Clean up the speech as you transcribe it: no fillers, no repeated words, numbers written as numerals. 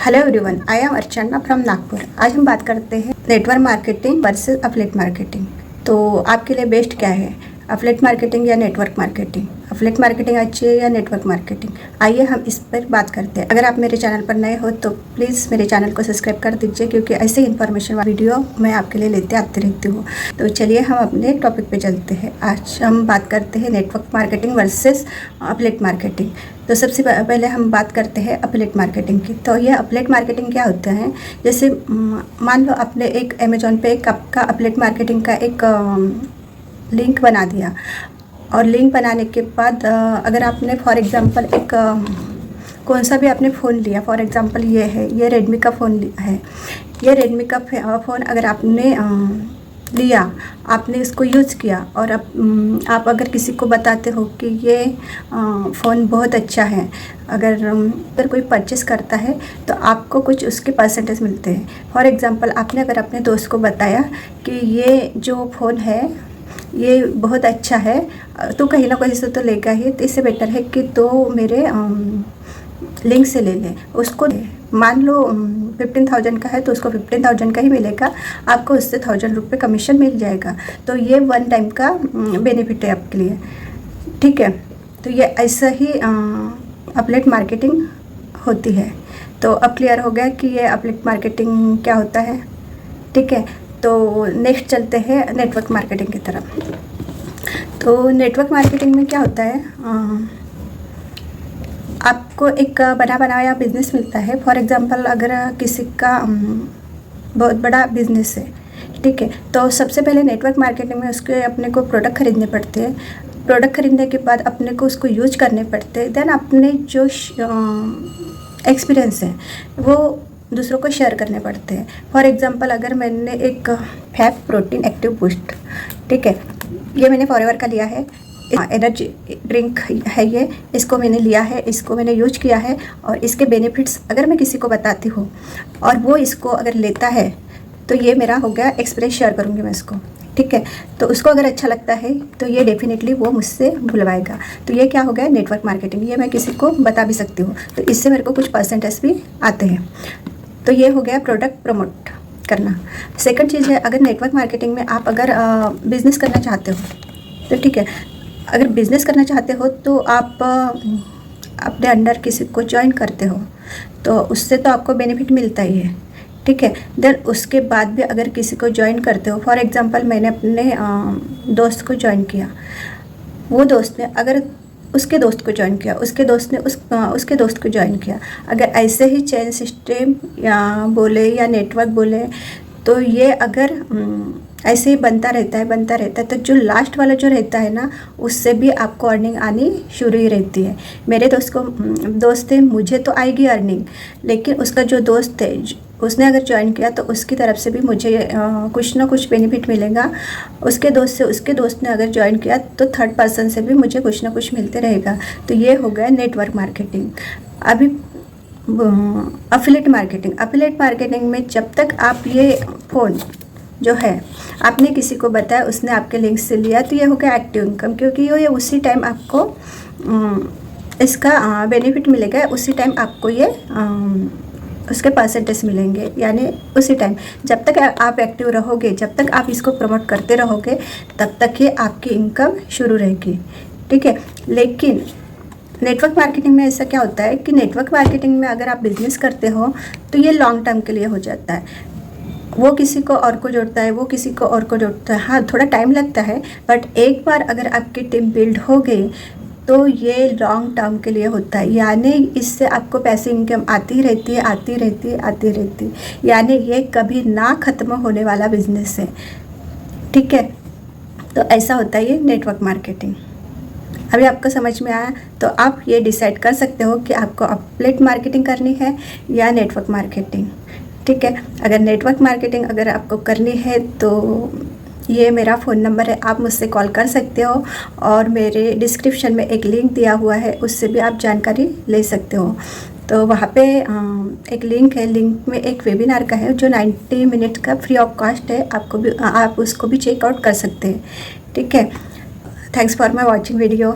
Hello everyone, I am Archana from Nagpur. आज हम बात करते हैं network marketing versus affiliate marketing. तो आपके लिए बेस्ट क्या है, अफिलिएट मार्केटिंग या नेटवर्क मार्केटिंग? अफिलिएट मार्केटिंग अच्छी है या नेटवर्क मार्केटिंग? आइए हम इस पर बात करते हैं। अगर आप मेरे चैनल पर नए हो तो प्लीज़ मेरे चैनल को सब्सक्राइब कर दीजिए, क्योंकि ऐसे इन्फॉर्मेशन वाली वीडियो मैं आपके लिए लेते आती रहती हूँ। तो चलिए हम अपने टॉपिक पे चलते हैं। आज हम बात करते हैं network marketing versus affiliate marketing. तो सबसे पहले हम बात करते हैं अफिलिएट मार्केटिंग की। तो यह अफिलिएट मार्केटिंग क्या होता है? जैसे मान लो आपने एक अमेजोन पे एक आपका अफिलिएट मार्केटिंग का एक लिंक बना दिया, और लिंक बनाने के बाद अगर आपने फॉर एग्ज़ाम्पल एक कौन सा भी आपने फ़ोन लिया, फॉर एग्ज़ाम्पल ये रेडमी का फ़ोन है। ये रेडमी का फ़ोन अगर आपने लिया, आपने इसको यूज़ किया, और आप अगर किसी को बताते हो कि ये फ़ोन बहुत अच्छा है, अगर कोई परचेस करता है तो आपको कुछ उसके परसेंटेज मिलते हैं। फॉर एग्ज़ाम्पल आपने अगर अपने दोस्त को बताया कि ये जो फ़ोन है ये बहुत अच्छा है, तो कहीं ना कहीं से तो लेगा ही, तो इससे बेटर है कि तो मेरे लिंक से ले लें। उसको मान लो 15,000 का है तो उसको 15,000 का ही मिलेगा, आपको उससे 1,000 रुपये कमीशन मिल जाएगा। तो ये वन टाइम का बेनिफिट है आपके लिए, ठीक है। तो ये ऐसा ही अफिलिएट मार्केटिंग होती है। तो अब क्लियर हो गया कि ये अफिलिएट मार्केटिंग क्या होता है, ठीक है। तो नेक्स्ट चलते हैं नेटवर्क मार्केटिंग की तरफ। तो नेटवर्क मार्केटिंग में क्या होता है, आपको एक बना बनाया बिज़नेस मिलता है। फॉर एग्ज़ाम्पल अगर किसी का बहुत बड़ा बिज़नेस है, ठीक है, तो सबसे पहले नेटवर्क मार्केटिंग में उसके अपने को प्रोडक्ट खरीदने पड़ते हैं। प्रोडक्ट खरीदने के बाद अपने को उसको यूज करने पड़ते हैं। देन अपने जो एक्सपीरियंस है वो दूसरों को शेयर करने पड़ते हैं। फॉर एग्ज़ाम्पल अगर मैंने एक फैब प्रोटीन एक्टिव बूस्ट, ठीक है, ये मैंने फॉरएवर का लिया है, एनर्जी ड्रिंक है ये, इसको मैंने लिया है, इसको मैंने यूज किया है, और इसके बेनिफिट्स अगर मैं किसी को बताती हूँ और वो इसको अगर लेता है तो ये मेरा हो गया एक्सपीरियंस, शेयर करूँगी मैं इसको, ठीक है। तो उसको अगर अच्छा लगता है तो ये डेफिनेटली वो मुझसे बुलवाएगा। तो ये क्या हो गया, नेटवर्क मार्केटिंग। ये मैं किसी को बता भी सकती हूँ, तो इससे मेरे को कुछ परसेंटेज भी आते हैं। तो ये हो गया प्रोडक्ट प्रमोट करना। सेकंड चीज़ है, अगर नेटवर्क मार्केटिंग में आप अगर बिज़नेस करना चाहते हो तो ठीक है, अगर बिज़नेस करना चाहते हो तो आप अपने अंडर किसी को ज्वाइन करते हो तो उससे तो आपको बेनिफिट मिलता ही है, ठीक है। देन उसके बाद भी अगर किसी को ज्वाइन करते हो, फॉर एग्ज़ाम्पल मैंने अपने दोस्त को ज्वाइन किया, वो दोस्त ने अगर उसके दोस्त को ज्वाइन किया, उसके दोस्त ने उसके दोस्त को ज्वाइन किया, अगर ऐसे ही चेन सिस्टम या बोले या नेटवर्क बोले तो ये अगर ऐसे ही बनता रहता है तो जो लास्ट वाला जो रहता है ना, उससे भी आपको अर्निंग आनी शुरू ही रहती है। मेरे दोस्त है, मुझे तो आएगी अर्निंग, लेकिन उसका जो दोस्त है उसने अगर ज्वाइन किया तो उसकी तरफ से भी मुझे कुछ ना कुछ बेनिफिट मिलेगा। उसके दोस्त ने अगर ज्वाइन किया तो थर्ड पर्सन से भी मुझे कुछ ना कुछ मिलते रहेगा। तो ये हो गया नेटवर्क मार्केटिंग। अभी अफिलिएट मार्केटिंग में जब तक आप ये फ़ोन जो है आपने किसी को बताया, उसने आपके लिंक से लिया, तो ये हो गया एक्टिव इनकम, क्योंकि ये उसी टाइम आपको इसका बेनिफिट मिलेगा, उसी टाइम आपको ये उसके परसेंटेज मिलेंगे। यानी उसी टाइम जब तक आप एक्टिव रहोगे, जब तक आप इसको प्रमोट करते रहोगे, तब तक ये आपकी इनकम शुरू रहेगी, ठीक है। लेकिन नेटवर्क मार्केटिंग में ऐसा क्या होता है कि नेटवर्क मार्केटिंग में अगर आप बिज़नेस करते हो तो ये लॉन्ग टर्म के लिए हो जाता है। वो किसी को और को जोड़ता है, वो किसी को और को जोड़ता है। हाँ, थोड़ा टाइम लगता है, बट एक बार अगर आपकी टीम बिल्ड हो गई तो ये लॉन्ग टर्म के लिए होता है। यानी इससे आपको पैसे इनकम आती रहती है। यानी ये कभी ना ख़त्म होने वाला बिजनेस है, ठीक है। तो ऐसा होता है ये नेटवर्क मार्केटिंग। अभी आपको समझ में आया? तो आप ये डिसाइड कर सकते हो कि आपको अफिलिएट मार्केटिंग करनी है या नेटवर्क मार्केटिंग, ठीक है। अगर नेटवर्क मार्केटिंग अगर आपको करनी है तो ये मेरा फ़ोन नंबर है, आप मुझसे कॉल कर सकते हो, और मेरे डिस्क्रिप्शन में एक लिंक दिया हुआ है, उससे भी आप जानकारी ले सकते हो। तो वहाँ पे एक लिंक है, लिंक में एक वेबिनार का है जो 90 मिनट का फ्री ऑफ कॉस्ट है, आप उसको भी चेकआउट कर सकते हैं, ठीक है। Thanks for my watching video.